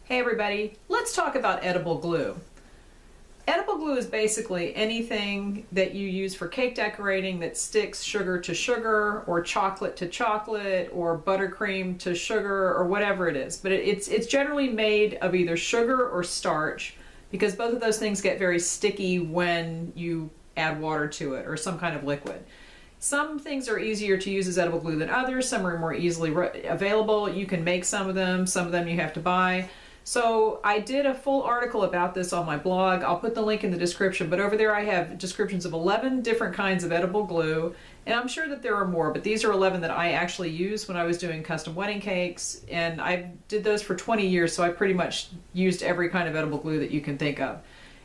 Hey everybody, let's talk about edible glue. Edible glue is basically anything that you use for cake decorating that sticks sugar to sugar or chocolate to chocolate or buttercream to sugar or whatever it is. But it's generally made of either sugar or starch because both of those things get very sticky when you add water to it or some kind of liquid. Some things are easier to use as edible glue than others. Some are more easily available. You can make some of them you have to buy. So I did a full article about this on my blog. I'll put the link in the description, but over there I have descriptions of 11 different kinds of edible glue, and I'm sure that there are more, but these are 11 that I actually used when I was doing custom wedding cakes, and I did those for 20 years, so I pretty much used every kind of edible glue that you can think of.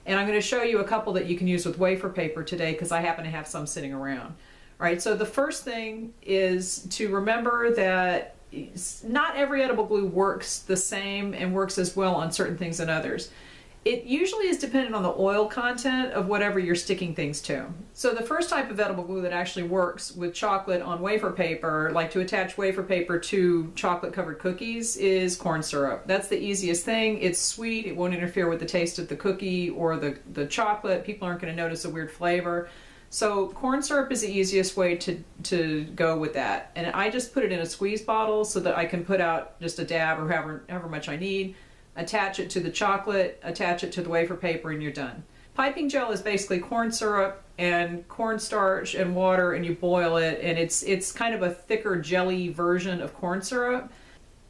And I'm going to show you a couple that you can use with wafer paper today because I happen to have some sitting around. All right, so the first thing is to remember that not every edible glue works the same and works as well on certain things than others. It usually is dependent on the oil content of whatever you're sticking things to. So the first type of edible glue that actually works with chocolate on wafer paper, like to attach wafer paper to chocolate covered cookies, is corn syrup. That's the easiest thing. It's sweet, it won't interfere with the taste of the cookie or the chocolate. People aren't going to notice a weird flavor. So corn syrup is the easiest way to go with that. And I just put it in a squeeze bottle so that I can put out just a dab or however much I need, attach it to the chocolate, attach it to the wafer paper, and you're done. Piping gel is basically corn syrup and cornstarch and water, and you boil it, and it's kind of a thicker jelly version of corn syrup.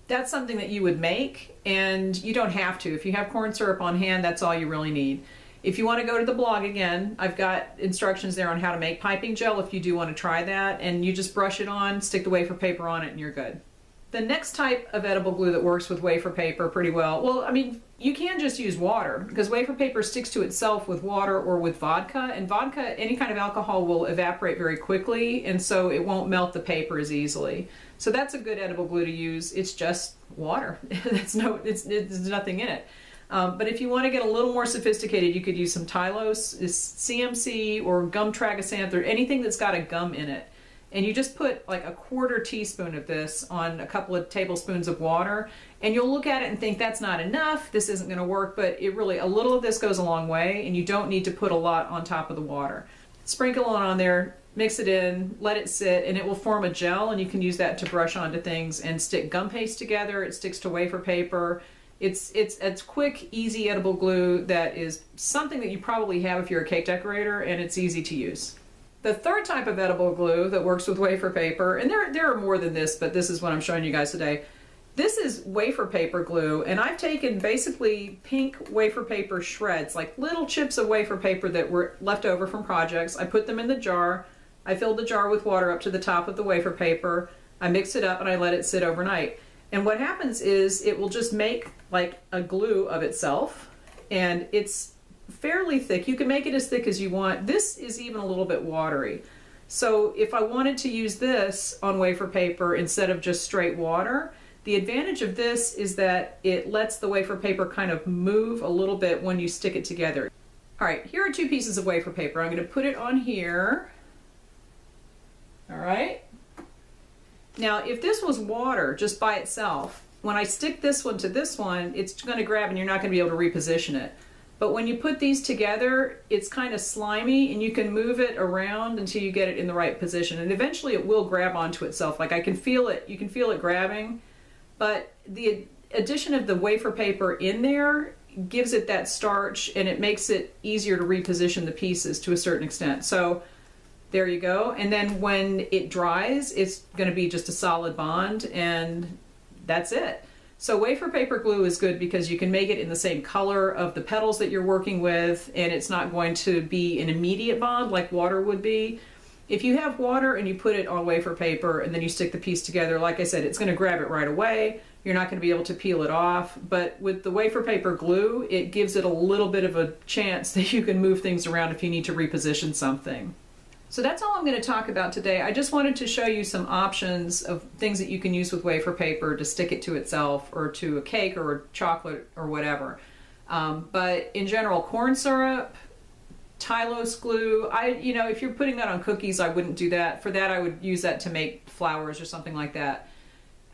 That's something that you would make, and you don't have to. If you have corn syrup on hand, that's all you really need. If you want to go to the blog again, I've got instructions there on how to make piping gel if you do want to try that, and you just brush it on, stick the wafer paper on it, and you're good. The next type of edible glue that works with wafer paper pretty well, I mean, you can just use water because wafer paper sticks to itself with water or with vodka, and vodka, any kind of alcohol, will evaporate very quickly, and so it won't melt the paper as easily. So that's a good edible glue to use. It's just water. There's nothing in it. But if you want to get a little more sophisticated, you could use some Tylose, CMC, or gum tragacanth, or anything that's got a gum in it. And you just put like a 1/4 teaspoon of this on a couple of tablespoons of water, and you'll look at it and think that's not enough, this isn't going to work, but a little of this goes a long way, and you don't need to put a lot on top of the water. Sprinkle it on there, mix it in, let it sit, and it will form a gel, and you can use that to brush onto things and stick gum paste together. It sticks to wafer paper. It's quick, easy edible glue that is something that you probably have if you're a cake decorator, and it's easy to use. The third type of edible glue that works with wafer paper, and there are more than this, but this is what I'm showing you guys today. This is wafer paper glue, and I've taken basically pink wafer paper shreds, like little chips of wafer paper that were left over from projects. I put them in the jar. I filled the jar with water up to the top of the wafer paper. I mix it up and I let it sit overnight. And what happens is it will just make like a glue of itself, and it's fairly thick. You can make it as thick as you want. This is even a little bit watery. So if I wanted to use this on wafer paper instead of just straight water, the advantage of this is that it lets the wafer paper kind of move a little bit when you stick it together. All right, here are 2 pieces of wafer paper. I'm going to put it on here. All right. Now, if this was water just by itself, when I stick this one to this one, it's going to grab and you're not going to be able to reposition it. But when you put these together, it's kind of slimy, and you can move it around until you get it in the right position. And eventually it will grab onto itself. Like I can feel it, you can feel it grabbing, but the addition of the wafer paper in there gives it that starch, and it makes it easier to reposition the pieces to a certain extent. So there you go. And then when it dries, it's going to be just a solid bond, and that's it. So wafer paper glue is good because you can make it in the same color of the petals that you're working with, and it's not going to be an immediate bond like water would be. If you have water and you put it on wafer paper and then you stick the piece together, like I said, it's going to grab it right away. You're not going to be able to peel it off. But with the wafer paper glue, it gives it a little bit of a chance that you can move things around if you need to reposition something. So that's all I'm going to talk about today. I just wanted to show you some options of things that you can use with wafer paper to stick it to itself or to a cake or a chocolate or whatever. But in general, corn syrup, Tylose glue, if you're putting that on cookies, I wouldn't do that. For that, I would use that to make flowers or something like that.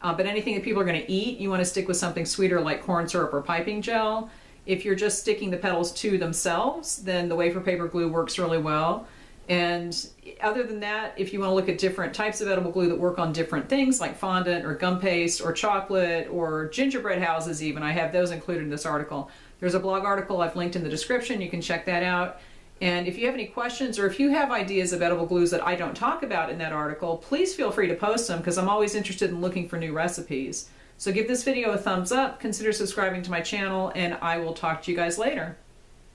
But anything that people are going to eat, you want to stick with something sweeter like corn syrup or piping gel. If you're just sticking the petals to themselves, then the wafer paper glue works really well. And other than that, if you want to look at different types of edible glue that work on different things like fondant or gum paste or chocolate or gingerbread houses even, I have those included in this article. There's a blog article I've linked in the description. You can check that out. And if you have any questions or if you have ideas of edible glues that I don't talk about in that article, please feel free to post them because I'm always interested in looking for new recipes. So give this video a thumbs up, consider subscribing to my channel, and I will talk to you guys later.